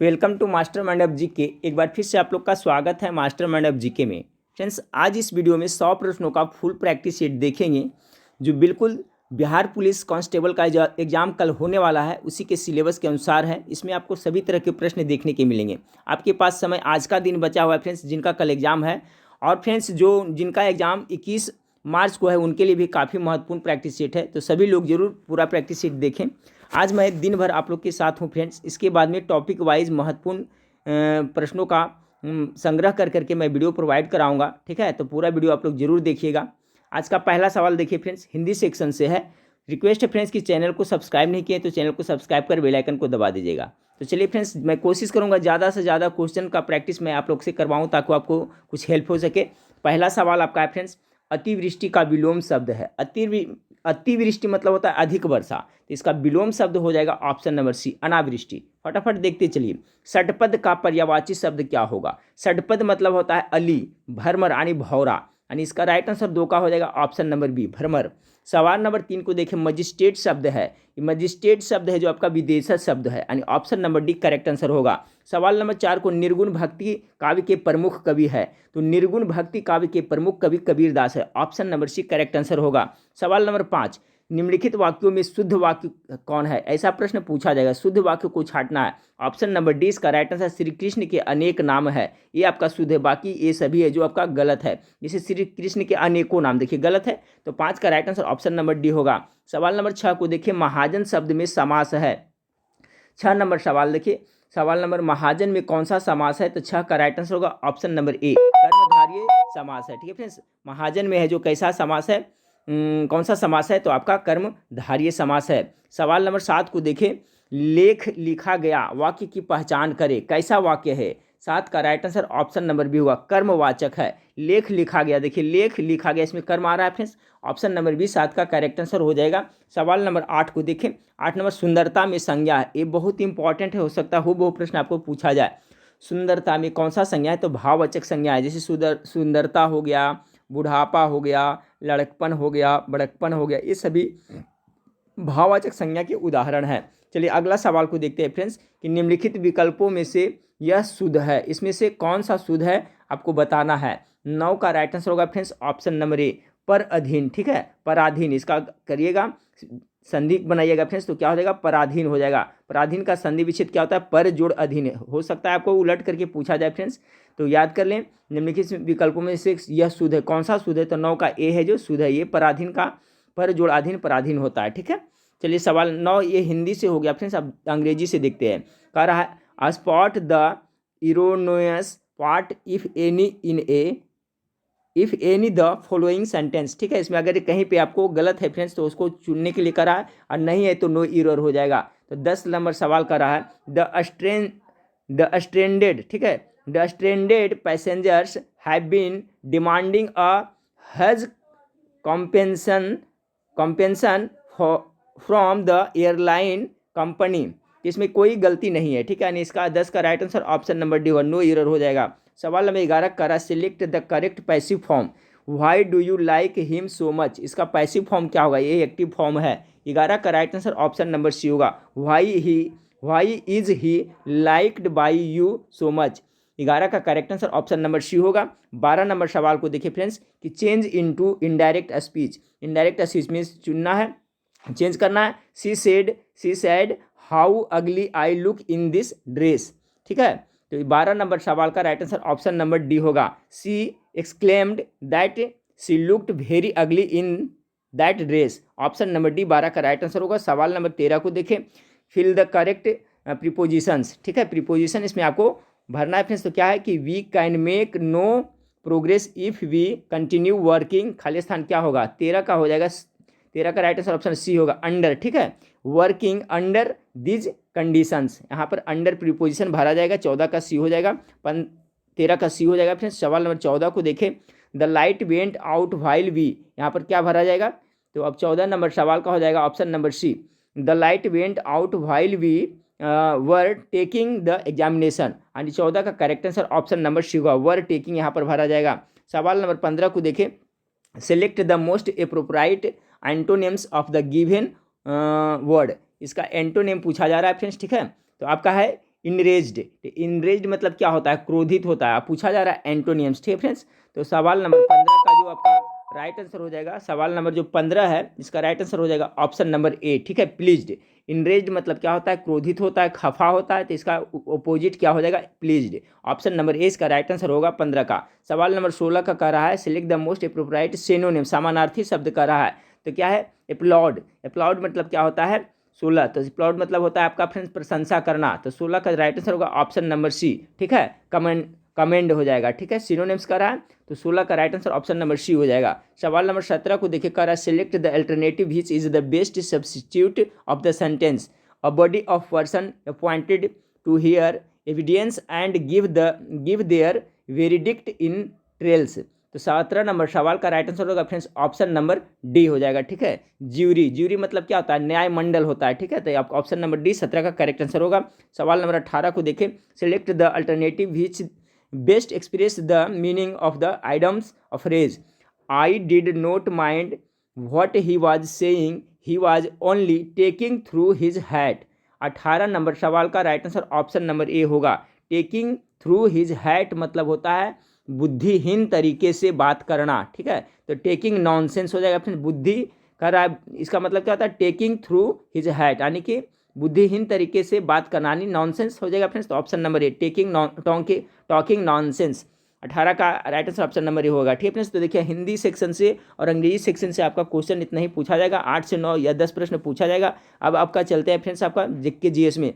Welcome to master mind of GK. एक बार फिर से आप लोग का स्वागत है मास्टर माइंड ऑफ जीके में। फ्रेंड्स, आज इस वीडियो में 100 प्रश्नों का फुल प्रैक्टिस सेट देखेंगे जो बिल्कुल बिहार पुलिस कांस्टेबल का जो एग्जाम कल होने वाला है उसी के सिलेबस के अनुसार है। इसमें आपको सभी तरह के प्रश्न देखने के मिलेंगे। आपके पास समय आज का दिन बचा हुआ है फ्रेंड्स, जिनका कल एग्जाम है। और फ्रेंड्स, जो जिनका एग्जाम 21 मार्च को है उनके लिए भी काफ़ी महत्वपूर्ण प्रैक्टिस सेट है, तो सभी लोग जरूर पूरा प्रैक्टिस सेट देखें। आज मैं दिन भर आप लोग के साथ हूँ फ्रेंड्स। इसके बाद में टॉपिक वाइज महत्वपूर्ण प्रश्नों का संग्रह कर करके मैं वीडियो प्रोवाइड कराऊंगा, ठीक है। तो पूरा वीडियो आप लोग जरूर देखिएगा। आज का पहला सवाल देखिए फ्रेंड्स, हिंदी सेक्शन से है। रिक्वेस्ट है फ्रेंड्स कि चैनल को सब्सक्राइब नहीं किए तो चैनल को सब्सक्राइब कर बेल आइकन को दबा दीजिएगा। तो चलिए फ्रेंड्स, मैं कोशिश करूँगा ज़्यादा से ज़्यादा क्वेश्चन का प्रैक्टिस मैं आप लोग से करवाऊँ ताकि आपको कुछ हेल्प हो सके। पहला सवाल आपका है फ्रेंड्स, अतिवृष्टि का विलोम शब्द है। अतिवृष्टि मतलब होता है अधिक वर्षा, तो इसका विलोम शब्द हो जाएगा ऑप्शन नंबर सी, अनावृष्टि। फटाफट देखते चलिए। षटपद का पर्यायवाची शब्द क्या होगा? षटपद मतलब होता है अली, भरमर यानी भौरा, यानी इसका राइट आंसर 2 का हो जाएगा ऑप्शन नंबर बी, भरमर। सवाल नंबर 3 को देखें, मजिस्ट्रेट शब्द है। ये मजिस्ट्रेट शब्द है जो आपका विदेशज शब्द है, यानी option number D correct answer होगा। सवाल नंबर 4 को, निर्गुण भक्ति काव्य के प्रमुख कवि है, तो निर्गुण भक्ति काव्य के प्रमुख कवि कबीरदास है, option number C correct answer होगा। सवाल नंबर 5, निम्नलिखित वाक्यों में शुद्ध वाक्य कौन है? ऐसा प्रश्न पूछा जाएगा, शुद्ध वाक्य को छांटना है। ऑप्शन नंबर डी इसका राइट आंसर, श्री कृष्ण के अनेक नाम है, ये आपका शुद्ध है। बाकी ये सभी है जो आपका गलत है, जैसे श्री कृष्ण के अनेकों नाम देखिए गलत है, तो 5 का right answer option number D होगा। सवाल नंबर 6 को देखिए, महाजन शब्द में समास है। 6 नंबर सवाल देखिए, सवाल नंबर महाजन में कौन सा समास है? तो 6 का राइट आंसर होगा ऑप्शन नंबर ए, कर्मधारय समास है, ठीक है फ्रेंड्स। महाजन में है जो कैसा समास है, कौन सा समास है? तो आपका कर्मधारय समास है। सवाल नंबर 7 को देखें, लेख लिखा गया वाक्य की पहचान करे, कैसा वाक्य है? 7 का right answer option number B होगा, कर्मवाचक है। लेख लिखा गया, देखिए लेख लिखा गया, इसमें कर्म आ रहा है फ्रेंड्स, ऑप्शन नंबर बी 7 का करेक्ट आंसर हो जाएगा। सवाल नंबर 8 को देखें, 8 नंबर, सुंदरता में संज्ञा है। ये बहुत इंपॉर्टेंट है, हो सकता है वो प्रश्न आपको पूछा जाए। सुंदरता में कौन सा संज्ञा है? तो भाववाचक संज्ञा है, जैसे सुंदरता हो गया, बुढ़ापा हो गया, लड़कपन हो गया, बड़कपन हो गया, ये सभी भाववाचक संज्ञा के उदाहरण है। चलिए अगला सवाल को देखते हैं फ्रेंड्स, कि निम्नलिखित विकल्पों में से यह शुद्ध है, इसमें से कौन सा शुद्ध है आपको बताना है। 9 का राइट आंसर होगा फ्रेंड्स ऑप्शन नंबर ए, पर अधीन, ठीक है, पराधीन। इसका करिएगा, संधि बनाइएगा फ्रेंड्स, तो क्या हो जाएगा? पराधीन हो जाएगा। पराधीन का संधि विच्छेद क्या होता है? पर जोड़ अधीन। हो सकता है आपको उलट करके पूछा जाए फ्रेंड्स, तो याद कर लें। निम्नलिखित विकल्पों में से यह शुद्ध है, कौन सा शुद्ध है? तो 9 का ए है जो शुद्ध है, ये पराधीन का पर जोड़ अधीन पराधीन होता है, ठीक है। चलिए सवाल 9 ये हिंदी से हो गया फ्रेंड्स, अब अंग्रेजी से देखते हैं। कह रहा है, spot the erroneous part if any the following sentence, ठीक है। इसमें अगर कहीं पे आपको गलत है फ्रेंड्स तो उसको चुनने के लिए करा है, और नहीं है तो नो एरर हो जाएगा। तो 10 नंबर सवाल कर रहा है, द स्ट्रेंडेड, ठीक है, the stranded passengers have been demanding a huge compensation from the airline company. इसमें कोई गलती नहीं है, ठीक है, यानी इसका 10 का right answer option number D होगा, नो एरर हो जाएगा। सवाल नंबर 11 करा, select the correct passive form, why do you like him so much. इसका पैसिव फॉर्म क्या होगा? ये एक्टिव फॉर्म है। 11 का right answer option number C होगा, why is he liked by you so much. 11 का correct answer option number C होगा। 12 नंबर सवाल को देखिए फ्रेंड्स, कि change into indirect speech. Indirect speech में चुनना है, चेंज करना है। सी said how ugly I look in this dress, ठीक है। तो 12 नंबर सवाल का right answer option number D होगा, she exclaimed that she looked very ugly in that dress, option number D 12 का राइट आंसर होगा। सवाल नंबर 13 को देखें, फिल द करेक्ट प्रीपोजिशंस, ठीक है। प्रीपोजिशन इसमें आपको भरना है फ्रेंड्स, तो क्या है कि we can make no progress if we continue working, खाली स्थान क्या होगा? 13 का हो जाएगा, 13 का राइट आंसर ऑप्शन सी होगा, अंडर, ठीक है, वर्किंग अंडर दिज कंडीशंस। यहाँ पर अंडर प्रीपोजिशन भरा जाएगा, 14 का सी हो जाएगा, 13 का सी हो जाएगा फ्रेंड्स। सवाल नंबर 14 को देखें, the light went out while we, यहाँ पर क्या भरा जाएगा? तो अब 14 नंबर सवाल का हो जाएगा option number C, the light went out while we were taking the examination, यानी 14 का correct answer option number C होगा, वर टेकिंग यहाँ पर भरा जाएगा। सवाल नंबर 15 को देखें, select the most appropriate antonyms of the given word. इसका एंटोनिम पूछा जा रहा है फ्रेंड्स, ठीक है। तो आपका है इनरेज्ड, इनरेज्ड मतलब क्या होता है, क्रोधित होता है। पूछा जा रहा है एंटोनियम्स, ठीक है फ्रेंड्स। तो सवाल नंबर 15 का जो आपका राइट आंसर हो जाएगा, सवाल नंबर जो 15 है इसका राइट आंसर हो जाएगा ऑप्शन नंबर ए, ठीक है। प्लीज्ड, इनरेज्ड मतलब क्या होता है, क्रोधित होता है, खफा होता है, तो इसका अपोजिट क्या हो जाएगा, प्लीज्ड। ऑप्शन नंबर ए इसका राइट आंसर होगा 15 का। सवाल नंबर 16 का कह रहा है select the most appropriate synonym, समानार्थी शब्द कह रहा है। तो क्या है, एप्लॉड, एप्लॉड मतलब क्या होता है 16, तो एप्लॉड मतलब होता है आपका फ्रेंड्स प्रशंसा करना। तो 16 का राइट आंसर होगा ऑप्शन नंबर सी, ठीक है। कमेंड, कमेंड हो जाएगा, ठीक है। सिनोनिम्स का रहा है तो 16 का right answer option number C हो जाएगा। सवाल नंबर 17 को देखिए, कर रहा है select the alternative which is the best substitute of the sentence a body of person appointed to hear evidence and give their verdict in trials. तो 17 नंबर सवाल का राइट आंसर होगा फ्रेंड्स ऑप्शन नंबर डी हो जाएगा, ठीक है। Jury, jury मतलब क्या होता है, न्याय मंडल होता है, ठीक है। तो आपका ऑप्शन नंबर डी 17 का करेक्ट आंसर होगा। सवाल नंबर 18 को देखें, select the alternative which best express the meaning of the idioms of phrase I did not mind what he was saying he was only talking through his hat. 18 नंबर सवाल का right answer option number A होगा। Talking through his hat मतलब होता है बुद्धिहीन तरीके से बात करना, ठीक है। तो टेकिंग नॉनसेंस हो जाएगा फिर, बुद्धि कर रहा है, इसका मतलब क्या होता है, टेकिंग थ्रू हिज हैट यानी कि बुद्धिहीन तरीके से बात करना, यानी नॉनसेंस हो जाएगा फ्रेंड्स। तो ऑप्शन नंबर ए, टेकिंग टॉकिंग नॉनसेंस, 18 का right answer option number A होगा, ठीक है फ्रेंड्स। तो देखिए हिंदी सेक्शन से और अंग्रेजी सेक्शन से आपका क्वेश्चन इतना ही पूछा जाएगा, 8 से 9 या 10 प्रश्न पूछा जाएगा। अब आपका चलते हैं फ्रेंड्स आपका जीके जीएस में।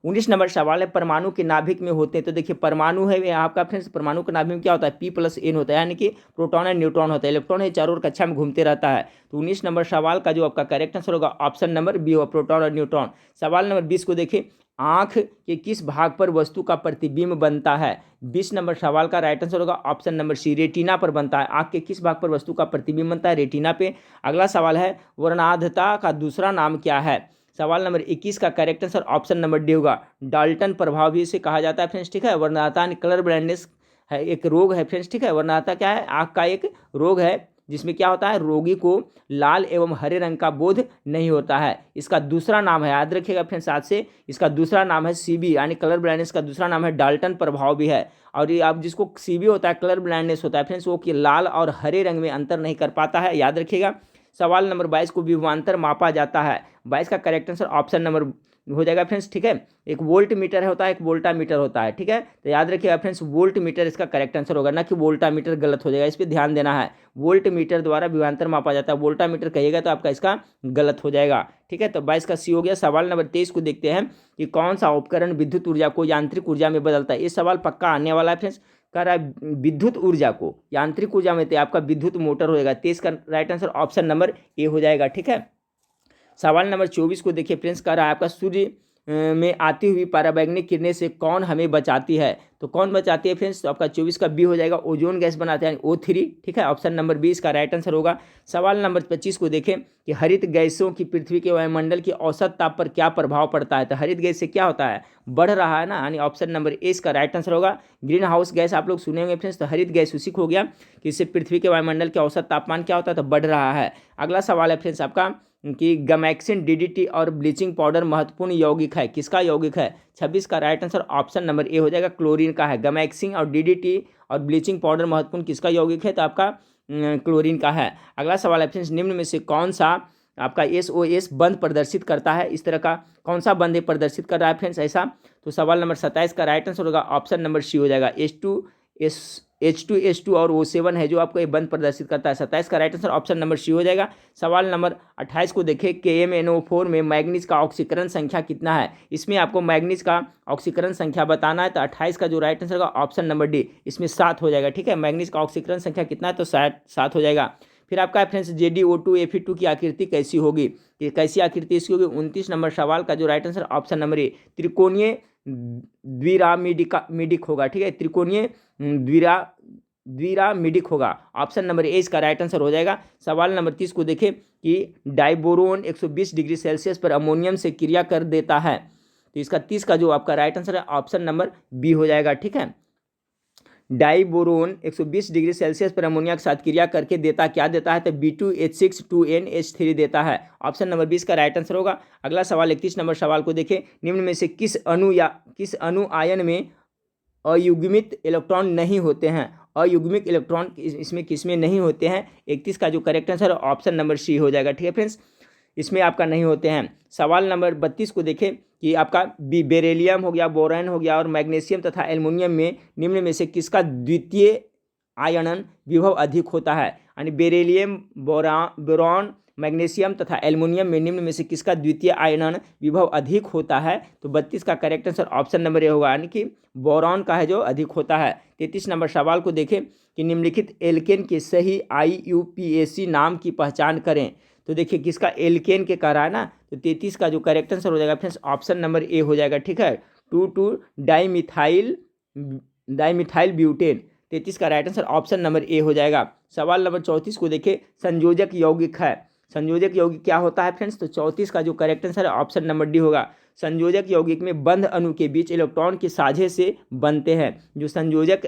19 नंबर सवाल है, परमाणु के नाभिक में होते हैं। तो देखिए परमाणु है आपका फ्रेंड्स, परमाणु के नाभिक में क्या होता है, P+N होता है, यानी कि प्रोटॉन और न्यूट्रॉन होता है, इलेक्ट्रॉन है चारों ओर कक्षा में घूमते रहता है। तो 19 नंबर सवाल का जो आपका करेक्ट आंसर होगा ऑप्शन नंबर बी होगा, प्रोटॉन और न्यूट्रॉन। सवाल नंबर 20 को देखिए, आंख के किस भाग पर वस्तु का प्रतिबिंब बनता है। 20 नंबर सवाल का राइट आंसर होगा ऑप्शन नंबर सी, रेटिना पर बनता है। आंख के किस भाग पर वस्तु का प्रतिबिंब बनता है, रेटिना पे। अगला सवाल है, वर्णांधता का दूसरा नाम क्या है। सवाल नंबर 21 का correct answer option number D होगा, डाल्टन प्रभाव भी इसे कहा जाता है फ्रेंड्स, ठीक है। वर्णांधता कलर ब्लाइंडनेस है, एक रोग है फ्रेंड्स, ठीक है। वर्णांधता क्या है, आँख का एक रोग है जिसमें क्या होता है, रोगी को लाल एवं हरे रंग का बोध नहीं होता है। इसका दूसरा नाम है, याद रखिएगा फ्रेंड्स आज से, इसका दूसरा नाम है सीबी, यानी कलर ब्लाइंडनेस का दूसरा नाम है डाल्टन प्रभाव भी है। और ये आप जिसको सीबी होता है, कलर ब्लाइंडनेस होता है फ्रेंड्स, वो कि लाल और हरे रंग में अंतर नहीं कर पाता है, याद रखिएगा। सवाल नंबर 22 को विभवांतर मापा जाता है। 22 का करेक्ट आंसर ऑप्शन नंबर हो जाएगा फ्रेंड्स, ठीक है। एक वोल्ट मीटर होता है, एक वोल्टा मीटर होता है, ठीक है। तो याद रखिएगा फ्रेंड्स, वोल्ट मीटर इसका करेक्ट आंसर होगा, ना कि वोल्टा मीटर, गलत हो जाएगा, इस पर ध्यान देना है। वोल्ट मीटर द्वारा विभवांतर मापा जाता है, वोल्टा मीटर कहिएगा तो आपका इसका गलत हो जाएगा, ठीक है। तो 22 का सी हो गया। सवाल नंबर 23 को देखते हैं कि कौन सा उपकरण विद्युत ऊर्जा को यांत्रिक ऊर्जा में बदलता है। ये सवाल पक्का आने वाला है फ्रेंड्स। कह रहा है विद्युत ऊर्जा को यांत्रिक ऊर्जा में, तो आपका विद्युत मोटर हो जाएगा। 23 का राइट आंसर ऑप्शन नंबर ए हो जाएगा, ठीक है। सवाल नंबर 24 को देखिए फ्रेंड्स, कह रहा है आपका सूर्य में आती हुई पराबैंगनी किरणें से कौन हमें बचाती है। तो कौन बचाती है फ्रेंड्स, तो आपका 24 का बी हो जाएगा, ओजोन गैस बनाते हैं O3, ठीक है। ऑप्शन नंबर 20 का राइट आंसर होगा। सवाल नंबर 25 को देखें कि हरित गैसों की पृथ्वी के वायुमंडल की औसत ताप पर क्या प्रभाव पड़ता है। तो हरित गैस से क्या होता है, बढ़ रहा है ना, यानी ऑप्शन नंबर ए इसका राइट आंसर होगा। ग्रीन हाउस गैस आप लोग सुने होंगे फ्रेंड्स, तो हरित गैस उसी को हो गया कि इससे पृथ्वी के वायुमंडल के औसत तापमान क्या होता है, तो बढ़ रहा है। अगला सवाल है फ्रेंड्स आपका कि गैमेक्सिन, DDT और ब्लीचिंग पाउडर महत्वपूर्ण यौगिक है, किसका यौगिक है। 26 का राइट आंसर ऑप्शन नंबर ए हो जाएगा, क्लोरीन का है। गैमेक्सिन और DDT और ब्लीचिंग पाउडर महत्वपूर्ण किसका यौगिक है, तो आपका क्लोरीन का है। अगला सवाल है फ्रेंड्स, निम्न में से कौन सा आपका SOS बंद प्रदर्शित करता है। इस तरह का कौन सा बंद प्रदर्शित कर रहा है फ्रेंड्स ऐसा। तो सवाल नंबर 27 का राइट आंसर होगा ऑप्शन नंबर सी हो जाएगा, H2 और O7 है जो आपको ये बंद प्रदर्शित करता है। 27 का right answer option number C हो जाएगा। सवाल नंबर 28 को देखें, KMnO4 में मैग्नीज का ऑक्सीकरण संख्या कितना है। इसमें आपको मैग्नीज का ऑक्सीकरण संख्या बताना है। तो 28 का जो राइट आंसर होगा ऑप्शन नंबर डी, इसमें 7 हो जाएगा, ठीक है। मैग्नीज का ऑक्सीकरण संख्या कितना है, तो 7 हो जाएगा। फिर आपका फ्रेंड्स JdO2 Fe2 की आकृति कैसी होगी, कि कैसी आकृति इसकी होगी। 29 नंबर सवाल का जो राइट आंसर ऑप्शन नंबर ए, त्रिकोणीय द्विरामिडिक होगा, ठीक है। त्रिकोणीय द्विरामिडिक होगा, ऑप्शन नंबर ए इसका राइट आंसर हो जाएगा। सवाल नंबर 30 को देखें कि डाइबोरोन 120 डिग्री सेल्सियस पर अमोनियम से क्रिया कर देता है। तो इसका 30 का जो आपका राइट आंसर है ऑप्शन नंबर बी हो जाएगा, ठीक है। डाइबोरोन 120 डिग्री सेल्सियस पर अमोनिया के साथ क्रिया करके क्या देता है, तो B2H6 2NH3 देता है। ऑप्शन नंबर 20 का राइट आंसर होगा। अगला सवाल 31 नंबर सवाल को देखें, निम्न में से किस अणु आयन में अयुग्मित इलेक्ट्रॉन नहीं होते हैं। अयुग्मित इलेक्ट्रॉन इसमें किसमें नहीं होते हैं। 31 का जो करेक्ट आंसर है ऑप्शन नंबर सी हो जाएगा। ठीक है फ्रेंड्स, इसमें आपका नहीं होते हैं। सवाल नंबर 32 को देखें कि आपका बेरिलियम हो गया, बोरॉन हो गया और मैग्नीशियम तथा एल्युमिनियम में निम्न में से किसका द्वितीय आयनन विभव अधिक होता है। यानी बेरिलियम, बोरॉन, मैग्नीशियम तथा एल्युमिनियम में निम्न में से किसका द्वितीय आयनन विभव अधिक होता है। तो 32 का correct answer option number A होगा, यानी कि बोरॉन का है जो अधिक होता है। 33 नंबर सवाल को देखें कि निम्नलिखित एल्केन के सही IUPAC नाम की पहचान करें। तो देखिए किसका एल्केन के कह रहा है ना, तो 33 का जो करेक्ट आंसर हो जाएगा फ्रेंड्स ऑप्शन नंबर ए हो जाएगा। ठीक है, 2,2 डाइमिथाइल ब्यूटेन। 33 का राइट आंसर ऑप्शन नंबर ए हो जाएगा। सवाल नंबर 34 को देखें, संयोजक यौगिक है। संयोजक यौगिक क्या होता है फ्रेंड्स, तो 34 का जो करेक्ट आंसर है ऑप्शन नंबर डी होगा। संयोजक यौगिक में बंध अणु के बीच इलेक्ट्रॉन के साझे से बनते हैं। जो संयोजक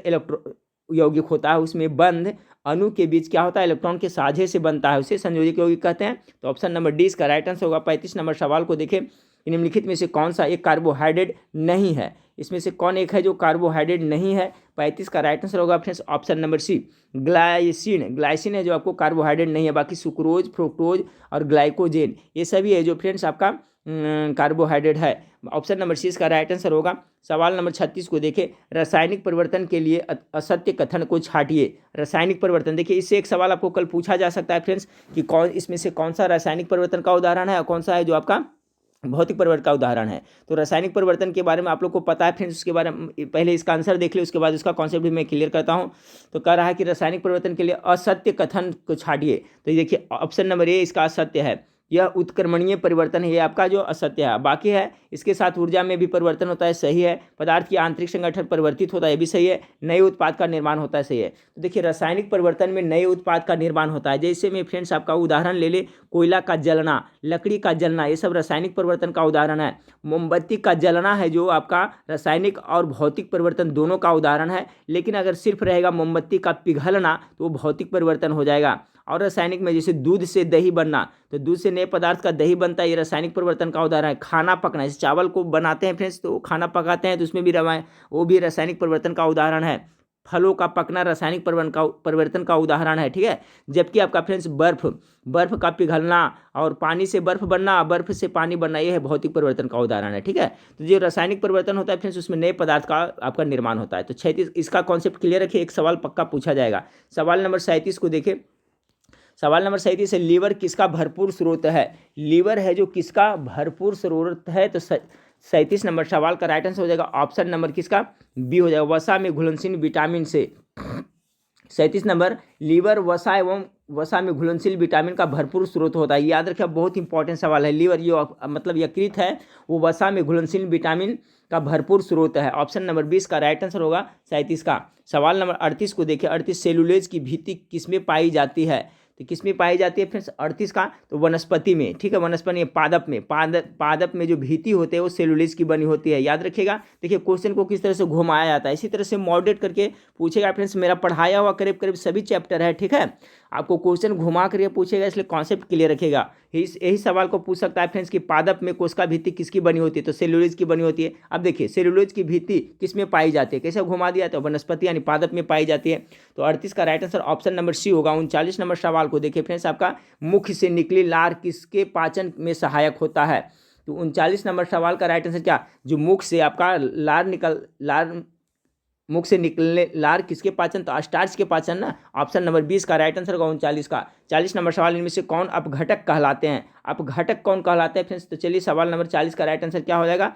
यौगिक होता है उसमें बंध अणु के बीच क्या होता है, इलेक्ट्रॉन के साझे से बनता है, उसे संयोजक यौगिक कहते हैं। तो ऑप्शन नंबर डी इसका राइट आंसर होगा। 35 नंबर सवाल को देखें, निम्नलिखित में से कौन सा एक कार्बोहाइड्रेट नहीं है। इसमें से कौन एक है जो कार्बोहाइड्रेट नहीं है। 35 का राइट आंसर होगा friends option number C, glycine. Glycine है जो आपको कार्बोहाइड्रेट नहीं है। बाकी सुक्रोज, फ्रुक्टोज और ग्लाइकोजेन ये सभी है जो फ्रेंड्स आपका कार्बोहाइड्रेट है। ऑप्शन नंबर सी इसका राइट आंसर होगा। सवाल नंबर 36 को देखें, रासायनिक परिवर्तन के लिए असत्य कथन को छांटिए। रासायनिक परिवर्तन, देखिए इससे एक सवाल आपको कल पूछा जा सकता है फ्रेंड्स कि कौन इसमें से कौन सा रासायनिक परिवर्तन का उदाहरण है और कौन सा है जो आपका भौतिक परिवर्तन का उदाहरण है। तो रासायनिक परिवर्तन के बारे में आप लोग को पता है फ्रेंड्स, उसके बारे में पहले इसका आंसर देख ले, उसके बाद इसका कॉन्सेप्ट भी मैं क्लियर करता हूं। तो कह रहा है कि रासायनिक परिवर्तन के लिए असत्य कथन को छांटिए। तो ये देखिए ऑप्शन नंबर ए इसका असत्य है। यह उत्क्रमणीय परिवर्तन है, ये आपका जो असत्य है। बाकी है इसके साथ ऊर्जा में भी परिवर्तन होता है, सही है। पदार्थ की आंतरिक संगठन परिवर्तित होता है, ये भी सही है। नए उत्पाद का निर्माण होता है, सही है। तो देखिए रासायनिक परिवर्तन में नए उत्पाद का निर्माण होता है। जैसे में फ्रेंड्स आपका उदाहरण ले ले, कोयला का जलना, लकड़ी का जलना, ये सब रासायनिक परिवर्तन का उदाहरण है। मोमबत्ती का जलना है जो आपका रासायनिक और भौतिक परिवर्तन दोनों का उदाहरण है। लेकिन अगर सिर्फ रहेगा मोमबत्ती का पिघलना तो वो भौतिक परिवर्तन हो जाएगा। और रासायनिक में जैसे दूध से दही बनना, तो दूध से नए पदार्थ का दही बनता है, ये रासायनिक परिवर्तन का उदाहरण है। खाना पकना, जैसे चावल को बनाते हैं फ्रेंड्स तो खाना पकाते हैं, तो उसमें भी वो भी रासायनिक परिवर्तन का उदाहरण है। फलों का पकना रासायनिक परिवर्तन का उदाहरण है। ठीक है, जबकि आपका फ्रेंड्स बर्फ का पिघलना और पानी से बर्फ बनना, बर्फ से पानी बनना, ये है भौतिक परिवर्तन का उदाहरण है। ठीक है, तो जो रासायनिक परिवर्तन होता है फ्रेंड्स उसमें नए पदार्थ का आपका निर्माण होता है। तो 36 इसका कॉन्सेप्ट क्लियर रखिए, एक सवाल पक्का पूछा जाएगा। सवाल नंबर 37 को देखें। सवाल नंबर 37 है, लीवर किसका भरपूर स्रोत है। लीवर है जो किसका भरपूर स्रोत है। तो 37 नंबर सवाल का राइट आंसर हो जाएगा ऑप्शन नंबर किसका, बी हो जाएगा, वसा में घुलनशील विटामिन से। 37 नंबर, लीवर वसा एवं वसा में घुलनशील विटामिन का भरपूर स्रोत होता है। याद रखिए, बहुत इंपॉर्टेंट सवाल है। लीवर जो मतलब यकृत है वो वसा में घुलनशील विटामिन का भरपूर स्रोत है। ऑप्शन नंबर 20 का राइट आंसर होगा 37 का। सवाल नंबर 38 को देखिए, 38 सेलुलोज की भित्ति किसमें पाई जाती है। तो किसमें पाई जाती है फ्रेंड्स 38 का, तो वनस्पति में। ठीक है, वनस्पति पादप में, पादप में जो भित्ति होते हैं वो सेलुलोज की बनी होती है। याद रखिएगा। देखिए क्वेश्चन को किस तरह से घुमाया जाता है, इसी तरह से मॉडरेट करके पूछेगा फ्रेंड्स। मेरा पढ़ाया हुआ करीब करीब सभी चैप्टर है। ठीक है, आपको क्वेश्चन घुमा करके पूछेगा, इसलिए कॉन्सेप्ट क्लियर रखिएगा। यही सवाल को पूछ सकता है फ्रेंड्स कि पादप में कोशिका भित्ति किसकी बनी होती है, तो सेलुलोज की बनी होती है। अब देखिए सेलुलोज की भित्ति किसमें पाई जाती है, कैसे घुमा दिया, तो वनस्पति यानी पादप में पाई जाती है। तो 38 का right answer option number C होगा। 39 नंबर सवाल को देखिए फ्रेंड्स, आपका मुख से निकली लार किसके पाचन में सहायक होता है। तो 39 नंबर सवाल का राइट आंसर क्या, जो मुख से आपका मुख से निकलने लार किसके पाचन, तो स्टार्च के पाचन ना। ऑप्शन नंबर 20 का राइट आंसर होगा 39 का। 40 नंबर सवाल, इनमें से कौन अपघटक कहलाते हैं। अपघटक कौन कहलाते हैं फ्रेंड्स, तो चलिए सवाल नंबर 40 का राइट आंसर क्या हो जाएगा,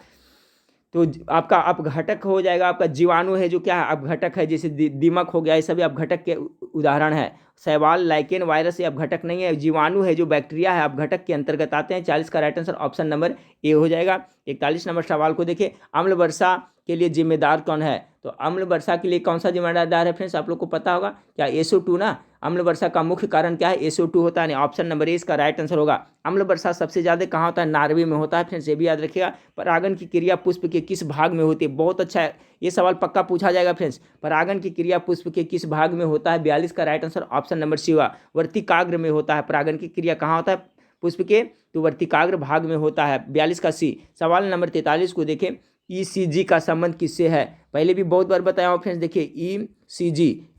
तो आपका अपघटक हो जाएगा आपका जीवाणु है जो क्या है अपघटक है। जैसे दीमक हो गया, ये सभी अपघटक के उदाहरण है। शैवाल, लाइकेन, वायरस ये अपघटक नहीं है। जीवाणु है जो बैक्टीरिया है अपघटक के अंतर्गत आते हैं। 40 का राइट आंसर ऑप्शन नंबर ए हो जाएगा। 41 नंबर सवाल को देखिए, अम्ल वर्षा के लिए जिम्मेदार कौन है। तो अम्ल वर्षा के लिए कौन सा जिम्मेदार है फ्रेंड्स, आप लोग को पता होगा क्या, SO2 ना। अम्ल वर्षा का मुख्य कारण क्या है, SO2 होता है। ऑप्शन नंबर ए इसका राइट आंसर होगा। अम्ल वर्षा सबसे ज़्यादा कहाँ होता है, नार्वे में होता है फ्रेंड्स, ये भी याद रखिएगा। परागन की क्रिया पुष्प के किस भाग में होती है, बहुत अच्छा है, ये सवाल पक्का पूछा जाएगा फ्रेंड्स। परागन की क्रिया पुष्प के किस भाग में होता है, 42 का right answer option number C हुआ, वर्तिकाग्र में होता है। परागन की क्रिया कहाँ होता है पुष्प के, तो वर्तिकाग्र भाग में होता है, 42 का सी। सवाल नंबर 43 को देखें, ECG का संबंध किससे है, पहले भी बहुत बार बताया हूँ फ्रेंड्स। देखिए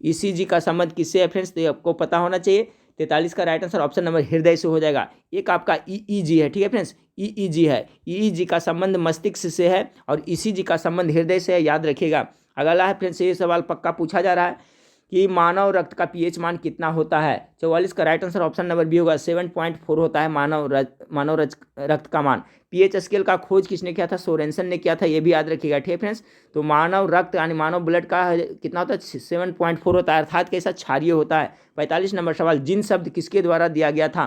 ECG का संबंध किससे है फ्रेंड्स, तो आपको पता होना चाहिए। 43 का राइट आंसर ऑप्शन नंबर हृदय से हो जाएगा। एक आपका EEG है, ठीक है फ्रेंड्स, EEG है। EEG का संबंध मस्तिष्क से है और ECG का संबंध हृदय से है, याद रखिएगा। अगला है फ्रेंड्स, ये सवाल पक्का पूछा जा रहा है कि मानव रक्त का pH मान कितना होता है। 44 का right answer option number B होगा, 7.4 होता है मानव रक्त का मान। pH स्केल का खोज किसने किया था, सोरेनसन ने किया था, ये भी याद रखिएगा, ठीक है फ्रेंड्स। तो मानव रक्त यानी मानव ब्लड का कितना होता है, 7.4 होता है, अर्थात कैसा क्षारीय होता है। 45 नंबर सवाल, जिन शब्द किसके द्वारा दिया गया था,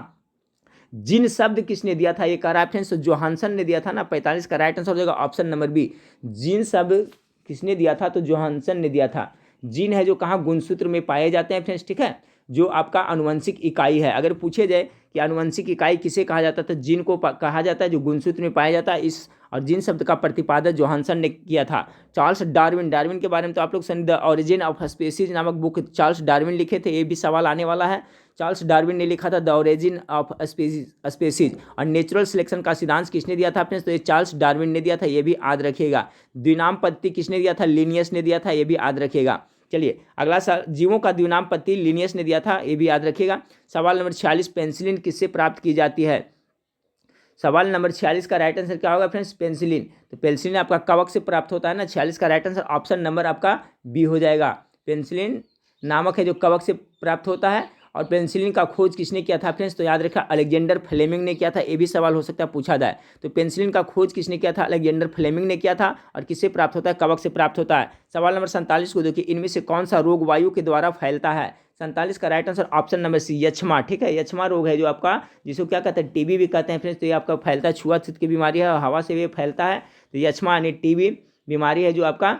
जिन शब्द किसने दिया था, ये कह रहा है फ्रेंड्स जोहानसन ने दिया था ना। 45 का राइट आंसर हो जाएगा ऑप्शन नंबर बी, जिन शब्द किसने दिया था, तो जोहानसन ने दिया था। जीन है जो कहाँ, गुणसूत्र में पाए जाते हैं फ्रेंड्स, ठीक है, जो आपका अनुवंशिक इकाई है। अगर पूछे जाए कि अनुवंशिक इकाई किसे कहा जाता है, तो जीन को कहा जाता है, जो गुणसूत्र में पाया जाता है। इस और जीन शब्द का प्रतिपादन जोहानसन ने किया था। चार्ल्स डार्विन के बारे में तो आप लोग द ओरिजिन ऑफ स्पीसीज नामक बुक चार्ल्स डार्विन लिखे थे, ये भी सवाल आने वाला है। चार्ल्स डार्विन ने लिखा था द ओरिजिन ऑफ स्पीसीज। और नेचुरल सिलेक्शन का सिद्धांत किसने दिया था फ्रेंड्स, तो ये चार्ल्स डार्विन ने दिया था, ये भी याद रखिएगा। द्विनामपत्ति किसने दिया था, लिनियस ने दिया था, ये भी याद रखिएगा। चलिए अगला सवाल, जीवों का द्विनामपत्ति लिनियस ने दिया था, ये भी याद रखिएगा। सवाल नंबर 46, पेंसिलिन किससे प्राप्त की जाती है। सवाल नंबर 46 का राइट आंसर क्या होगा फ्रेंड्स, पेंसिलिन। तो पेंसिलिन आपका कवक से प्राप्त होता है ना। 46 का राइट आंसर ऑप्शन नंबर आपका बी हो जाएगा। पेंसिलिन नामक है जो कवक से प्राप्त होता है। और पेंसिलिन का खोज किसने किया था फ्रेंड्स, तो याद रखा अलेक्जेंडर फ्लेमिंग ने किया था, ये भी सवाल हो सकता है पूछा जाए। तो पेंसिलिन का खोज किसने किया था, अलेक्जेंडर फ्लेमिंग ने किया था। और किससे प्राप्त होता है, कवक से प्राप्त होता है। सवाल नंबर 47 को देखिए, इनमें से कौन सा रोग वायु के द्वारा फैलता है। 47 का right answer option number C, यक्ष्मा, ठीक है। यक्ष्मा रोग है जो आपका, जिसको क्या कहते हैं, टीबी भी कहते हैं फ्रेंड्स। तो ये आपका फैलता है, छुआछूत की बीमारी है, हवा से भी फैलता है। तो यक्ष्मा यानी टीबी बीमारी है जो आपका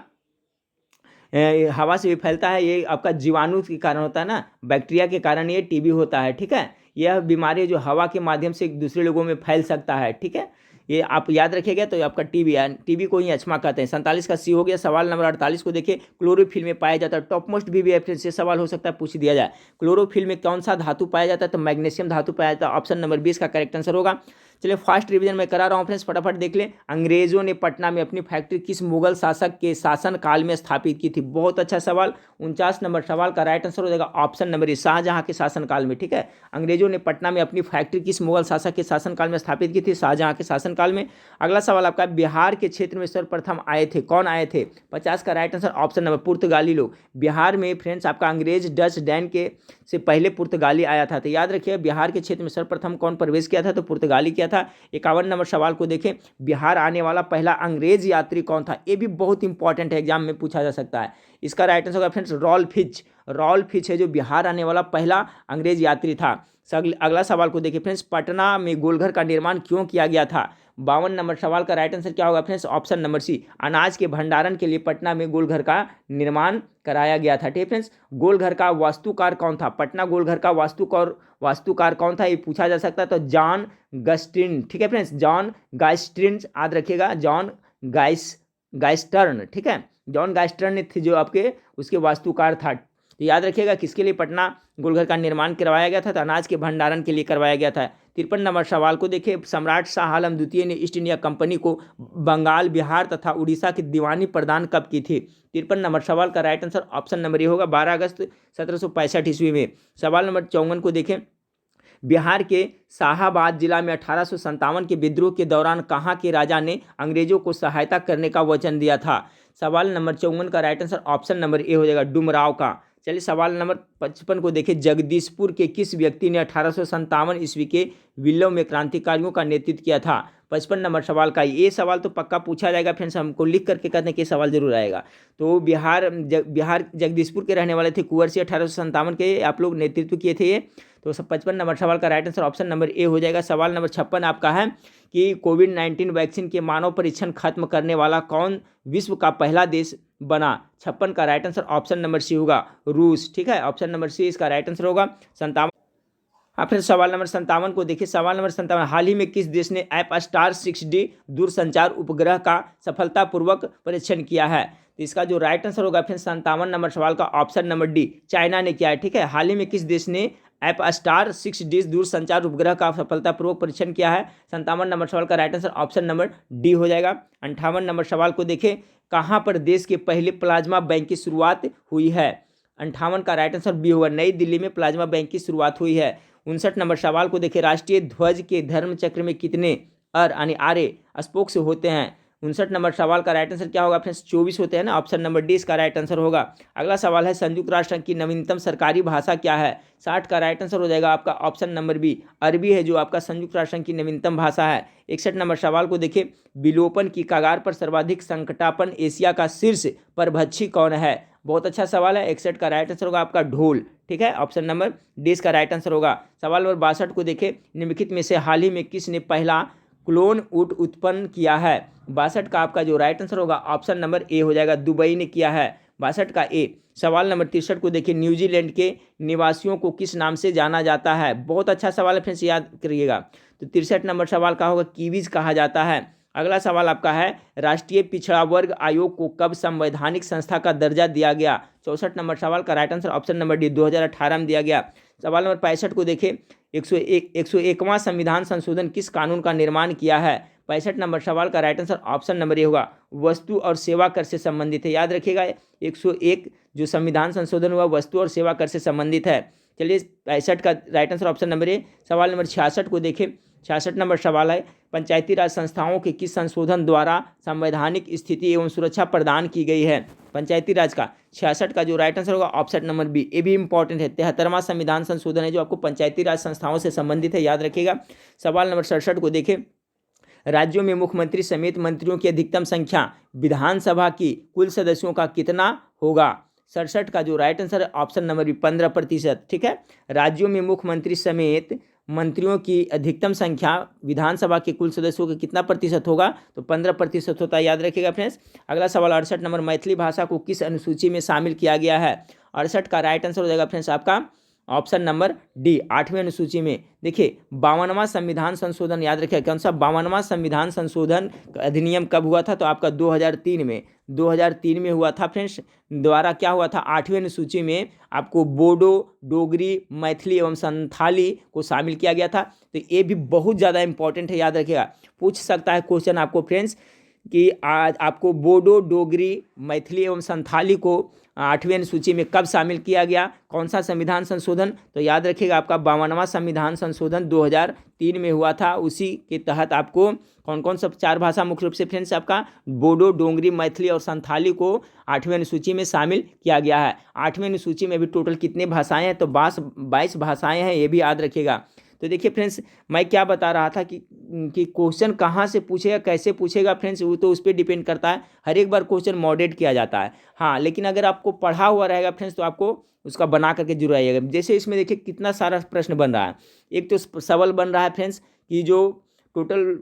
हवा से भी फैलता है। ये आपका जीवाणु के कारण होता है ना, बैक्टीरिया के कारण ये टीबी होता है, ठीक है। यह बीमारी जो हवा के माध्यम से दूसरे लोगों में फैल सकता है, ठीक है, ये आप याद रखिएगा। तो आपका टीबी है, टीबी को ही यक्ष्मा कहते हैं। 47 का सी हो गया। सवाल नंबर 48 को देखिए, क्लोरोफिल में पाया जाता है, टॉप मोस्ट भी है फ्रेंड्स, ये सवाल हो सकता है पूछ दिया जाए। क्लोरोफिल में कौन सा धातु पाया जाता है, तो मैग्नीशियम धातु पाया जाता है, ऑप्शन नंबर 20 का करेक्ट आंसर होगा। चलिए फास्ट रिवीजन में करा रहा हूँ फ्रेंड्स, फटाफट देख लें। अंग्रेजों ने पटना में अपनी फैक्ट्री किस मुगल शासक के शासन काल में स्थापित की थी, बहुत अच्छा सवाल। 49 नंबर सवाल का राइट आंसर हो जाएगा ऑप्शन नंबर ए, शाहजहां के शासन काल में, ठीक है। अंग्रेजों ने पटना में अपनी फैक्ट्री किस मुगल शासक के शासन काल में स्थापित की थी, शाहजहां के शासन काल में। अगला सवाल आपका, बिहार के क्षेत्र में सर्वप्रथम आए थे, कौन आए थे। 50 का राइट आंसर ऑप्शन नंबर पुर्तगाली लोग। बिहार में फ्रेंड्स आपका अंग्रेज, डच, डैन के से पहले पुर्तगाली आया था। तो याद रखिए बिहार के क्षेत्र में सर्वप्रथम कौन प्रवेश किया था, तो पुर्तगाली किया था। 51 नंबर सवाल को देखें, बिहार आने वाला पहला अंग्रेज यात्री कौन था, ये भी बहुत इंपॉर्टेंट है, एग्जाम में पूछा जा सकता है। इसका राइट आंसर होगा फ्रेंड्स रॉल्फ फिच है जो बिहार आने वाला पहला अंग्रेज यात्री था। अगला सवाल को देखिए फ्रेंड्स, पटना में गोलघर का निर्माण क्यों किया गया था। 52 नंबर सवाल का राइट आंसर क्या होगा फ्रेंड्स, ऑप्शन नंबर सी, अनाज के भंडारण के लिए पटना में गोलघर का निर्माण कराया गया था, ठीक है फ्रेंड्स। गोलघर का वास्तुकार कौन था, पटना गोलघर का वास्तुकार कौन था, ये पूछा जा सकता है। तो जॉन गस्टिन, ठीक है फ्रेंड्स, जॉन गाइस्ट्रिन, याद रखिएगा, जॉन गाइस्टर्न, ठीक है, जॉन गाइस्टर्न थे जो आपके उसके वास्तुकार था। तो याद रखिएगा किसके लिए पटना गोलघर का निर्माण करवाया गया था, तो अनाज के भंडारण के लिए करवाया गया था। 53 नंबर सवाल को देखिए, सम्राट शाह आलम द्वितीय ने ईस्ट इंडिया कंपनी को बंगाल, बिहार तथा उड़ीसा की दीवानी प्रदान कब की थी। 53 नंबर सवाल का right answer option number A होगा, 12 अगस्त 1765 ईस्वी में। सवाल नंबर 54 को देखें, बिहार के शाहाबाद जिला में 1857 के विद्रोह के दौरान कहाँ के राजा ने अंग्रेजों को सहायता करने का वचन दिया था। सवाल नंबर 54 का राइट आंसर ऑप्शन नंबर ए हो जाएगा, डुमराव का। चलिए सवाल नंबर 55 को देखें, जगदीशपुर के किस व्यक्ति ने 1857 ईस्वी के विल्लव में क्रांतिकारियों का नेतृत्व किया था। 55 नंबर सवाल का ये सवाल तो पक्का पूछा जाएगा फ्रेंड्स, हमको लिख करके कहते हैं कि सवाल जरूर आएगा। तो बिहार जगदीशपुर के रहने वाले थे कुंवर सिंह, 1857 के आप लोग नेतृत्व किए थे ये। तो 55 नंबर सवाल का राइट आंसर ऑप्शन नंबर ए हो जाएगा। सवाल नंबर 56 आपका है कि कोविड-19 वैक्सीन के मानव परीक्षण खत्म करने वाला कौन विश्व का पहला देश बना। 56 का right answer option number C होगा, रूस। ठीक है, ऑप्शन नंबर सी इसका राइट आंसर होगा। 57 हाँ फिर सवाल नंबर 57 को देखिए। सवाल नंबर 57, हाल ही में किस देश ने एपस्टार 6D दूरसंचार उपग्रह का सफलतापूर्वक परीक्षण किया है। तो इसका जो राइट आंसर होगा फिर 57 नंबर सवाल का ऑप्शन नंबर डी, चाइना ने किया है। ठीक है, हाल ही में किस देश ने एपस्टार 6D दूरसंचार उपग्रह का सफलतापूर्वक परीक्षण किया है। 57 नंबर सवाल का right answer option number D हो जाएगा। 58 नंबर सवाल को देखें, कहाँ पर देश के पहले प्लाज्मा बैंक की शुरुआत हुई है। 58 का राइट आंसर बी होगा, नई दिल्ली में प्लाज्मा बैंक की शुरुआत हुई है। 59 नंबर सवाल को देखिए, राष्ट्रीय ध्वज के धर्म चक्र में कितने यानी आरे स्पोक्स होते हैं। 59 नंबर सवाल का राइट आंसर क्या होगा फ्रेंड्स, 24 होते हैं ना, ऑप्शन नंबर डी इसका राइट आंसर होगा। अगला सवाल है, संयुक्त राष्ट्र की नवीनतम सरकारी भाषा क्या है। 60 का राइट आंसर हो जाएगा आपका ऑप्शन नंबर बी, अरबी है जो आपका संयुक्त राष्ट्र की नवीनतम भाषा है। 61 नंबर सवाल को देखिए, विलोपन की कगार पर सर्वाधिक संकटापन्न एशिया का शीर्ष परभक्षी कौन है। बहुत अच्छा सवाल है। 61 का राइट आंसर होगा आपका ढोल। ठीक है, ऑप्शन नंबर डी इसका राइट आंसर होगा। सवाल नंबर 62 को देखें, निम्नलिखित में से हाल ही में किसने पहला क्लोन ऊँट उत्पन्न किया है। 62 का आपका जो राइट आंसर होगा ऑप्शन नंबर ए हो जाएगा, दुबई ने किया है। 62 का ए। सवाल नंबर 63 को देखिए, न्यूजीलैंड के निवासियों को किस नाम से जाना जाता है। बहुत अच्छा सवाल है फ्रेंड्स, याद करिएगा। तो 63 नंबर सवाल का होगा, कीवीज कहा जाता है। अगला सवाल आपका है, राष्ट्रीय पिछड़ा वर्ग आयोग को कब संवैधानिक संस्था का दर्जा दिया गया। 64 नंबर सवाल का right answer option number D, 2018 में दिया गया। सवाल नंबर 65 को देखें, 101वां संविधान संशोधन किस कानून का निर्माण किया है। 65 नंबर सवाल का right answer option number A होगा, वस्तु और सेवा कर से संबंधित है। याद रखिएगा, 101 जो संविधान संशोधन हुआ वस्तु और सेवा कर से संबंधित है। चलिए 65 का राइट आंसर ऑप्शन नंबर ए। सवाल नंबर 66 को देखें। 66 नंबर सवाल है, पंचायती राज संस्थाओं के किस संशोधन द्वारा संवैधानिक स्थिति एवं सुरक्षा प्रदान की गई है। पंचायती राज का 66 का जो राइट आंसर होगा ऑप्शन नंबर बी, ये भी इंपॉर्टेंट है। 73वां संविधान संशोधन है जो आपको पंचायती राज संस्थाओं से संबंधित है, याद रखिएगा। सवाल नंबर 67 को देखें, राज्यों में मुख्यमंत्री समेत मंत्रियों की अधिकतम संख्या विधानसभा की कुल सदस्यों का कितना होगा। 67 का जो राइट आंसर है ऑप्शन नंबर बी, 15%। ठीक है, राज्यों में मुख्यमंत्री समेत मंत्रियों की अधिकतम संख्या विधानसभा के कुल सदस्यों का कितना प्रतिशत होगा, तो 15% होता है, याद रखिएगा फ्रेंड्स। अगला सवाल 68 नंबर, मैथिली भाषा को किस अनुसूची में शामिल किया गया है। 68 का राइट आंसर हो जाएगा फ्रेंड्स आपका ऑप्शन नंबर डी, 8वीं अनुसूची में। देखिए 52वां संविधान संशोधन, याद रखिए कौन सा 52वां संविधान संशोधन अधिनियम कब हुआ था, तो आपका 2003 में 2003 में हुआ था फ्रेंड्स। द्वारा क्या हुआ था, 8वीं अनुसूची में आपको बोडो, डोगरी, मैथिली एवं संथाली को शामिल किया गया था। तो ये भी बहुत ज़्यादा इंपॉर्टेंट है, याद रखिएगा। पूछ सकता है क्वेश्चन आपको फ्रेंड्स कि आज आपको बोडो, डोगरी, मैथिली एवं संथाली को 8वीं अनुसूची में कब शामिल किया गया, कौन सा संविधान संशोधन, तो याद रखिएगा आपका 52वां संविधान संशोधन 2003 में हुआ था। उसी के तहत आपको कौन कौन सब 4 भाषा मुख्य रूप से फ्रेंड्स आपका बोडो, डोगरी, मैथिली और संथाली को 8वीं अनुसूची में शामिल किया गया है। 8वीं अनुसूची में भी टोटल कितने भाषाएं हैं, तो 22 भाषाएं हैं, ये भी याद रखिएगा। तो देखिए फ्रेंड्स, मैं क्या बता रहा था कि क्वेश्चन कहाँ से पूछेगा, कैसे पूछेगा फ्रेंड्स, वो तो उस पर डिपेंड करता है। हर एक बार क्वेश्चन मॉडरेट किया जाता है, हाँ, लेकिन अगर आपको पढ़ा हुआ रहेगा फ्रेंड्स तो आपको उसका बना करके जरूर आइएगा। जैसे इसमें देखिए कितना सारा प्रश्न बन रहा है। एक तो सवाल बन रहा है फ्रेंड्स कि जो टोटल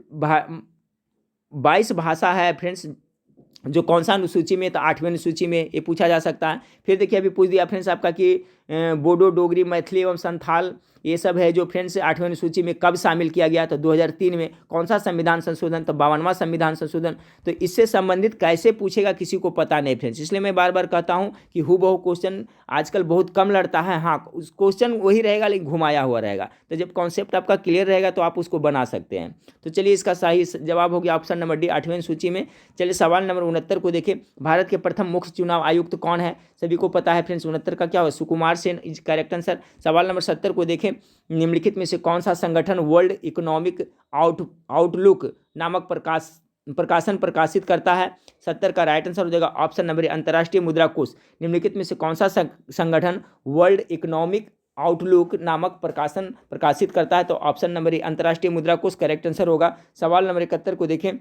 22 भाषा है फ्रेंड्स, जो कौन सा अनुसूची में, तो 8वीं अनुसूची में, ये पूछा जा सकता है। फिर देखिए अभी पूछ दिया फ्रेंड्स आपका कि बोडो, डोगरी, मैथिली एवं संथाल ये सब है जो फ्रेंड्स 8वीं अनुसूची में कब शामिल किया गया, तो 2003 में। कौन सा संविधान संशोधन, तो 52वां संविधान संशोधन। तो इससे संबंधित कैसे पूछेगा किसी को पता नहीं फ्रेंड्स, इसलिए मैं बार बार कहता हूँ कि हूबहू क्वेश्चन आजकल बहुत कम लड़ता है। हाँ, उस क्वेश्चन वही रहेगा लेकिन घुमाया हुआ रहेगा। तो जब कॉन्सेप्ट आपका क्लियर रहेगा तो आप उसको बना सकते हैं। तो चलिए इसका सही जवाब हो गया ऑप्शन नंबर डी, 8वीं अनुसूची में। चलिए सवाल नंबर 69 को देखें, भारत के प्रथम मुख्य चुनाव आयुक्त कौन है। सभी को पता है फ्रेंड्स 69 का क्या हुआ, Sukumar Sen is correct answer. सवाल नंबर 70 को देखें, निम्नलिखित में से कौन सा संगठन वर्ल्ड इकोनॉमिक आउटलुक नामक प्रकाशन प्रकाशित करता है? 70 का राइट आंसर हो जाएगा ऑप्शन नंबर ए अंतर्राष्ट्रीय मुद्रा कोष। निम्नलिखित में से कौन सा संगठन वर्ल्ड इकोनॉमिक आउटलुक नामक प्रकाशन प्रकाशित करता है? तो ऑप्शन नंबर ए अंतर्राष्ट्रीय मुद्रा कोष करेक्ट आंसर होगा। सवाल नंबर 71 को देखें,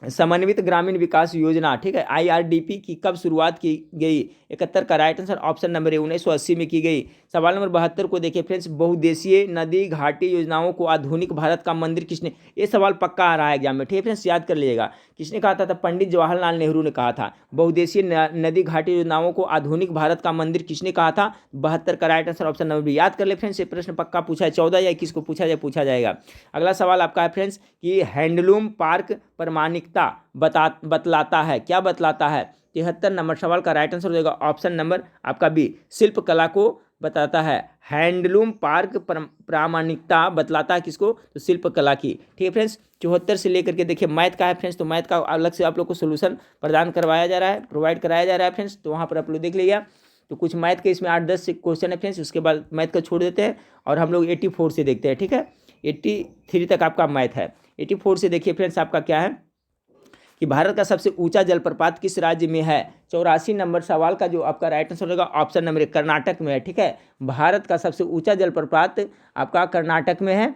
समन्वित ग्रामीण विकास योजना, ठीक है, IRDP की कब शुरुआत की गई? 71 का राइट आंसर ऑप्शन नंबर ए 1980 में की गई। सवाल नंबर 72 को देखिए फ्रेंड्स, बहुउद्देशीय नदी घाटी योजनाओं को आधुनिक भारत का मंदिर किसने, ये सवाल पक्का आ रहा है एग्जाम में, ठीक है फ्रेंड्स, याद कर लीजिएगा। किसने कहा था? पंडित जवाहरलाल नेहरू ने कहा था। बहुउद्देशीय नदी घाटी योजनाओं को आधुनिक भारत का मंदिर किसने कहा था? 72 का right answer option number B. याद कर ले फ्रेंड्स, ये प्रश्न पक्का पूछा है, 14 या 21 को पूछा जाएगा। अगला सवाल आपका है फ्रेंड्स कि हैंडलूम पार्क प्रमाणिकता बतलाता है, क्या बतलाता है? 73 नंबर सवाल का राइट आंसर हो जाएगा ऑप्शन नंबर आपका बी, शिल्प कला को बताता है। हैंडलूम पार्क प्रामाणिकता बतलाता है किसको? तो शिल्प कला की, ठीक है फ्रेंड्स। 74 से लेकर के देखिए मैथ का है फ्रेंड्स, तो मैथ का अलग से आप लोग को सोल्यूशन प्रदान करवाया जा रहा है, प्रोवाइड कराया जा रहा है फ्रेंड्स, तो वहाँ पर आप लोग देख लीजिए। तो कुछ मैथ के इसमें 8-10 क्वेश्चन है फ्रेंड्स, उसके बाद मैथ का छोड़ देते हैं और हम लोग 84 से देखते हैं, ठीक है। 83 तक आपका मैथ है। 84 से देखिए फ्रेंड्स आपका क्या है कि भारत का सबसे ऊंचा जलप्रपात किस राज्य में है? 84 नंबर सवाल का जो आपका राइट आंसर होगा ऑप्शन नंबर कर्नाटक में है, ठीक है। भारत का सबसे ऊंचा जलप्रपात आपका कर्नाटक में है,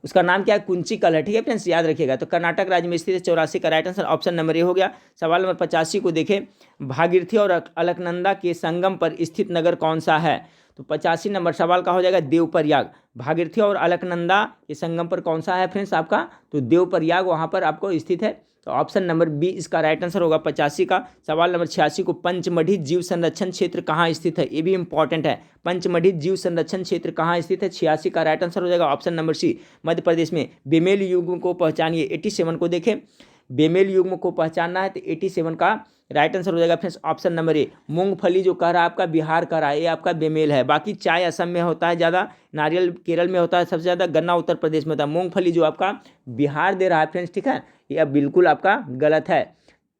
उसका नाम क्या है? कुंचिकल है, ठीक है फ्रेंड्स, याद रखिएगा। तो कर्नाटक राज्य में स्थित है। 84 का राइट आंसर ऑप्शन नंबर ए हो गया। सवाल नंबर 85 को देखें, भागीरथी और अलकनंदा के संगम पर स्थित नगर कौन सा है? तो 85 नंबर सवाल का हो जाएगा देवप्रयाग। भागीरथी और अलकनंदा के संगम पर कौन सा है फ्रेंड्स आपका? तो देवप्रयाग वहाँ पर आपको स्थित है। तो ऑप्शन नंबर बी इसका राइट आंसर होगा 85 का। सवाल नंबर 86 को, पंचमढ़ी जीव संरक्षण क्षेत्र कहाँ स्थित है? ये भी इंपॉर्टेंट है। पंचमढ़ी जीव संरक्षण क्षेत्र कहाँ स्थित है? 86 का राइट आंसर हो जाएगा ऑप्शन नंबर सी, मध्य प्रदेश में। बेमेल युग्म को पहचानिए। 87 को देखें, बेमेल युग्म को पहचानना है तो 87 का राइट आंसर हो जाएगा फ्रेंड्स ऑप्शन नंबर ए। मूंगफली जो कह रहा है आपका बिहार का रहा है, ये आपका बेमेल है। बाकी चाय असम में होता है ज़्यादा, नारियल केरल में होता है सबसे ज़्यादा, गन्ना उत्तर प्रदेश में होता है। मूंगफली जो आपका बिहार दे रहा है फ्रेंड्स, ठीक है, ये अब बिल्कुल आपका गलत है।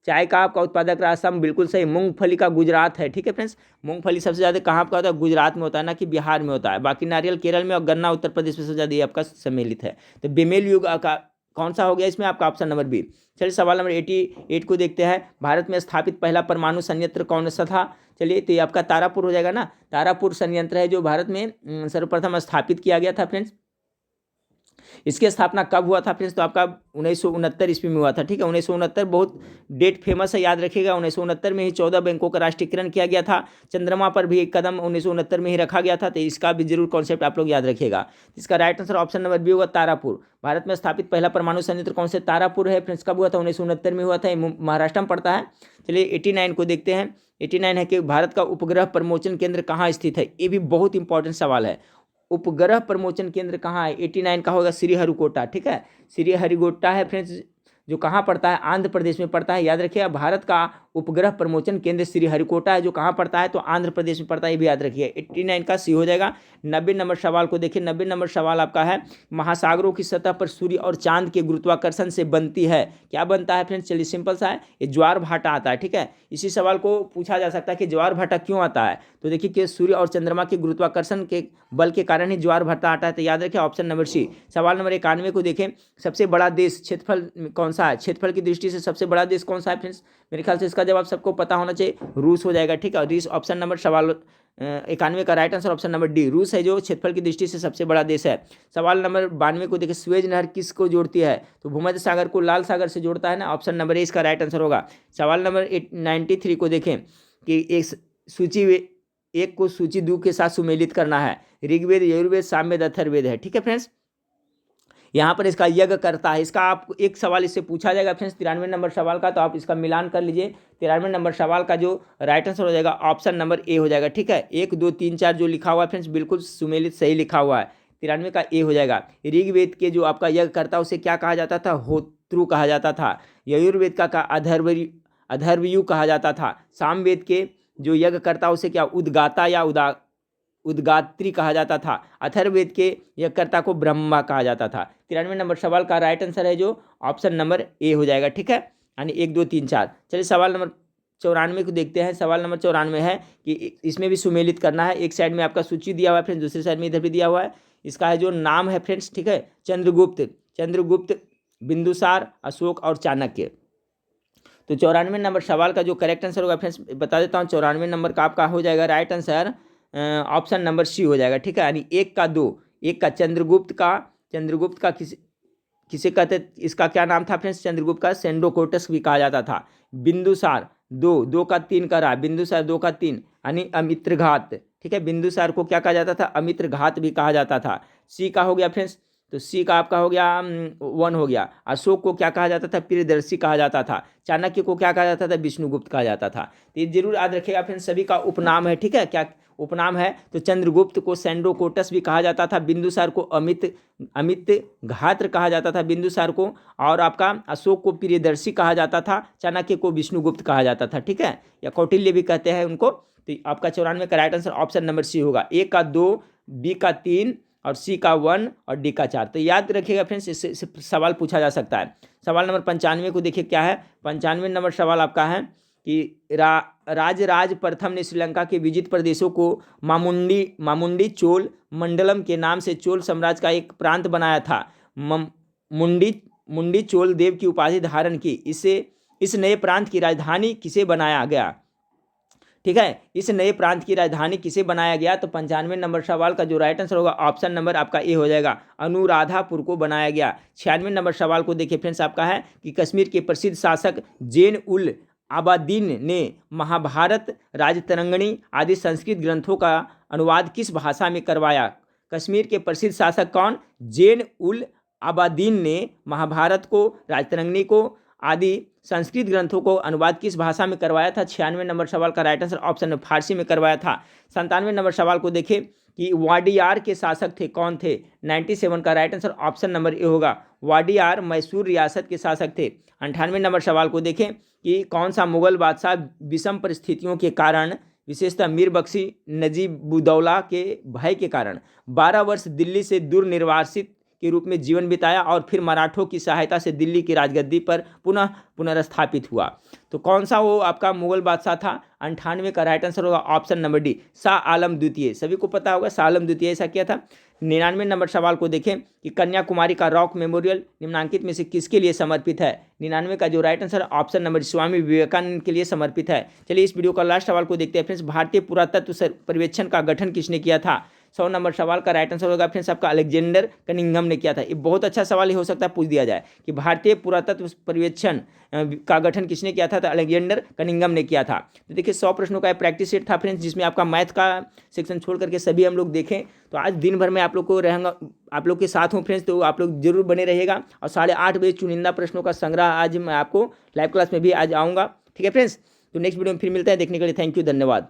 चाय का आपका उत्पादक रहा असम, बिल्कुल सही। मूंगफली का गुजरात है, ठीक है फ्रेंड्स। मूंगफली सबसे ज़्यादा कहाँ पर होता है? गुजरात में होता है, ना कि बिहार में होता है। बाकी नारियल केरल में और गन्ना उत्तर प्रदेश में सबसे ज़्यादा ये आपका सम्मिलित है। तो बेमेल युग का कौन सा हो गया इसमें आपका? Option number B. चलिए सवाल नंबर 88 को देखते हैं। भारत में स्थापित पहला परमाणु संयंत्र कौन सा था? चलिए तो ये आपका तारापुर हो जाएगा ना। तारापुर संयंत्र है जो भारत में सर्वप्रथम स्थापित किया गया था फ्रेंड्स। इसकी स्थापना कब हुआ था फ्रेंड्स? तो आपका 1969 ईस्वी में हुआ था, ठीक है। 1969 बहुत डेट फेमस है, याद रखिएगा। 1969 में ही 14 बैंकों का राष्ट्रीयकरण किया गया था। चंद्रमा पर भी एक कदम 1969 में ही रखा गया था, तो इसका भी जरूर कॉन्सेप्ट आप लोग याद रखिएगा। इसका right answer option number B होगा तारापुर। भारत में स्थापित पहला परमाणु संयंत्र कौन से? तारापुर है फ्रेंड्स। कब हुआ था? 1969 में हुआ था, महाराष्ट्र में पड़ता है। चलिए 89 को देखते हैं। 89 है कि भारत का उपग्रह प्रमोचन केंद्र कहाँ स्थित है? ये भी बहुत इंपॉर्टेंट सवाल है। उपग्रह प्रमोचन केंद्र कहाँ है? 89 का होगा श्रीहरिकोटा, ठीक है। श्रीहरिकोटा है फ्रेंड्स, जो कहाँ पड़ता है? आंध्र प्रदेश में पड़ता है। याद रखिएगा, भारत का उपग्रह प्रमोचन केंद्र श्रीहरिकोटा है, जो कहाँ पड़ता है? तो आंध्र प्रदेश में पड़ता है, ये भी याद रखिए। 89 का सी हो जाएगा। 90 नंबर सवाल को देखिए। 90 नंबर सवाल आपका है, महासागरों की सतह पर सूर्य और चांद के गुरुत्वाकर्षण से बनती है, क्या बनता है फ्रेंड्स? चलिए सिंपल सा है, ये ज्वार भाटा आता है, ठीक है। इसी सवाल को पूछा जा सकता है कि ज्वार भाटा क्यों आता है? तो देखिए कि सूर्य और चंद्रमा के गुरुत्वाकर्षण के बल के कारण ही ज्वार भाटा आता है, तो याद रखिए ऑप्शन नंबर सी। सवाल नंबर 91 को देखें। सबसे बड़ा देश क्षेत्रफल कौन सा है? क्षेत्रफल की दृष्टि से सबसे बड़ा देश कौन सा है फ्रेंड्स? मेरे ख्याल से इसका जवाब सबको पता होना चाहिए, रूस हो जाएगा, ठीक है। रूस ऑप्शन नंबर सवाल 91 का right answer option number D, रूस है जो क्षेत्रफल की दृष्टि से सबसे बड़ा देश है। सवाल नंबर 92 को देखिए। स्वेज नहर किसको जोड़ती है? तो भूमध्य सागर को लाल सागर से जोड़ता है ना, ऑप्शन नंबर ए इसका राइट आंसर होगा। सवाल नंबर 93 को देखें कि एक को सूची 2 के साथ सुमेलित करना है। ऋग्वेद, यजुर्वेद, सामवेद, अथर्ववेद है, ठीक है फ्रेंड्स। यहाँ पर इसका यज्ञ करता है, इसका आप एक सवाल इससे पूछा जाएगा फ्रेंड्स 93 नंबर सवाल का, तो आप इसका मिलान कर लीजिए। 93 नंबर सवाल का जो राइट आंसर हो जाएगा ऑप्शन नंबर ए हो जाएगा, ठीक है। 1 2 3 4 जो लिखा हुआ है फ्रेंड्स बिल्कुल सुमेलित सही लिखा हुआ है। 93 का ए हो जाएगा। ऋग्वेद के जो आपका यज्ञ करता है उसे क्या कहा जाता था? होत्रु कहा जाता था। यजुर्वेद का अधर्वयु कहा जाता था। सामवेद के जो यज्ञ करता है उसे क्या? उद्गाता या उद्गात्री कहा जाता था। अथर्ववेद के यज्ञकर्ता को ब्रह्मा कहा जाता था। 93 नंबर सवाल का राइट आंसर है जो ऑप्शन नंबर ए हो जाएगा, ठीक है। यानी 1 2 3 4। चलिए सवाल नंबर 94 को देखते हैं। सवाल नंबर 94 है कि इसमें भी सुमेलित करना है। एक साइड में आपका सूची दिया हुआ है फ्रेंड्स, दूसरी साइड में इधर भी दिया हुआ है। इसका है जो नाम है फ्रेंड्स, ठीक है, चंद्रगुप्त बिंदुसार, अशोक और चाणक्य। तो 94 नंबर सवाल का जो करेक्ट आंसर होगा फ्रेंड्स बता देता हूँ, 94 नंबर का आपका हो जाएगा right answer option number C हो जाएगा, ठीक है। यानी 1 का 2, 1 का चंद्रगुप्त का किसे कहते, इसका क्या नाम था फ्रेंड्स, चंद्रगुप्त का सेंडोकोटस भी कहा जाता था। बिंदुसार 2 का 3 का रहा, बिंदुसार 2 का 3 यानी अमित्रघात, ठीक है। बिंदुसार को क्या कहा जाता था, अमित्रघात भी कहा जाता था। सी का हो गया फ्रेंड्स, तो सी का आपका हो गया 1 हो गया। अशोक को क्या कहा जाता था, प्रियदर्शी कहा जाता था। चाणक्य को क्या कहा जाता था, विष्णुगुप्त कहा जाता था। तो ये जरूर याद रखिएगा फ्रेंड्स, सभी का उपनाम है, ठीक है। क्या उपनाम है, तो चंद्रगुप्त को सेंडोकोटस भी कहा जाता था, बिंदुसार को अमित घात्र कहा जाता था बिंदुसार को, और आपका अशोक को प्रियदर्शी कहा जाता था, चाणक्य को विष्णुगुप्त कहा जाता था, ठीक है, या कौटिल्य भी कहते हैं उनको। तो आपका 94 का right answer option number C होगा। ए का 2, बी का 3 और सी का 1 और डी का 4। तो याद रखिएगा फ्रेंड्स, इससे सवाल पूछा जा सकता है। सवाल नंबर 95 को देखिए क्या है। 95 नंबर सवाल आपका है कि राजराज प्रथम ने श्रीलंका के विजित प्रदेशों को मामुंडी चोल मंडलम के नाम से चोल साम्राज्य का एक प्रांत बनाया था। मुंडी चोल देव की उपाधि धारण की। इस नए प्रांत की राजधानी किसे बनाया गया, ठीक है। इस नए प्रांत की राजधानी किसे बनाया गया, तो 95 नंबर सवाल का जो राइट आंसर होगा ऑप्शन नंबर आपका ए हो जाएगा, अनुराधापुर को बनाया गया। 96 नंबर सवाल को देखिए फ्रेंड्स, आपका है कि कश्मीर के प्रसिद्ध शासक जैन उल आबादीन ने महाभारत, राजतरंगिणी आदि संस्कृत ग्रंथों का अनुवाद किस भाषा में करवाया। कश्मीर के प्रसिद्ध शासक कौन, जैन उल आबादीन ने महाभारत को, राजतरंगिणी को आदि संस्कृत ग्रंथों को अनुवाद किस भाषा में करवाया था। 96 नंबर सवाल का राइट आंसर ऑप्शन में फारसी में करवाया था। 97 नंबर सवाल को देखें कि वाडियार के शासक थे, कौन थे। 97 का right answer option number A होगा, वाडियार मैसूर रियासत के शासक थे। 98 नंबर सवाल को देखें कि कौन सा मुगल बादशाह विषम परिस्थितियों के कारण, विशेषतः मीर बख्शी नजीबुद्दौला के भय के कारण 12 वर्ष दिल्ली से दुर्निर्वासित के रूप में जीवन बिताया और फिर मराठों की सहायता से दिल्ली की राजगद्दी पर पुनर्स्थापित हुआ। तो कौन सा वो आपका मुगल बादशाह था। 98 का राइट आंसर होगा option number D, Shah Alam द्वितीय। सभी को पता होगा शाह आलम द्वितीय ऐसा किया था। 99 नंबर सवाल को देखें कि कन्याकुमारी का रॉक मेमोरियल निम्नांकित में से किसके लिए समर्पित है। 99 का जो right answer option number Swami Vivekananda के लिए समर्पित है। चलिए इस वीडियो का लास्ट सवाल को देखते हैं फ्रेंड्स। भारतीय पुरातत्व पर्यवेक्षण का गठन किसने किया था। 100 नंबर सवाल का राइट आंसर होगा फ्रेंड्स आपका अलेक्जेंडर कनिंघम ने किया था। ये बहुत अच्छा सवाल ही हो सकता है पूछ दिया जाए कि भारतीय पुरातत्व पर्यवेक्षण का गठन किसने किया था, तो अलेक्जेंडर कनिंघम ने किया था। तो देखिए 100 प्रश्नों का प्रैक्टिस सेट था फ्रेंड्स, जिसमें आपका मैथ का सेक्शन छोड़ करके सभी हम लोग देखें। तो आज दिन भर में आप लोग को रहेंगे, आप लोग के साथ हूँ फ्रेंड्स, तो आप लोग जरूर बने रहिएगा। और 8:30 बजे चुनिंदा प्रश्नों का संग्रह आज मैं आपको लाइव क्लास में भी आज आऊँगा, ठीक है फ्रेंड्स। तो नेक्स्ट वीडियो में फिर मिलते हैं, देखने के लिए थैंक यू, धन्यवाद।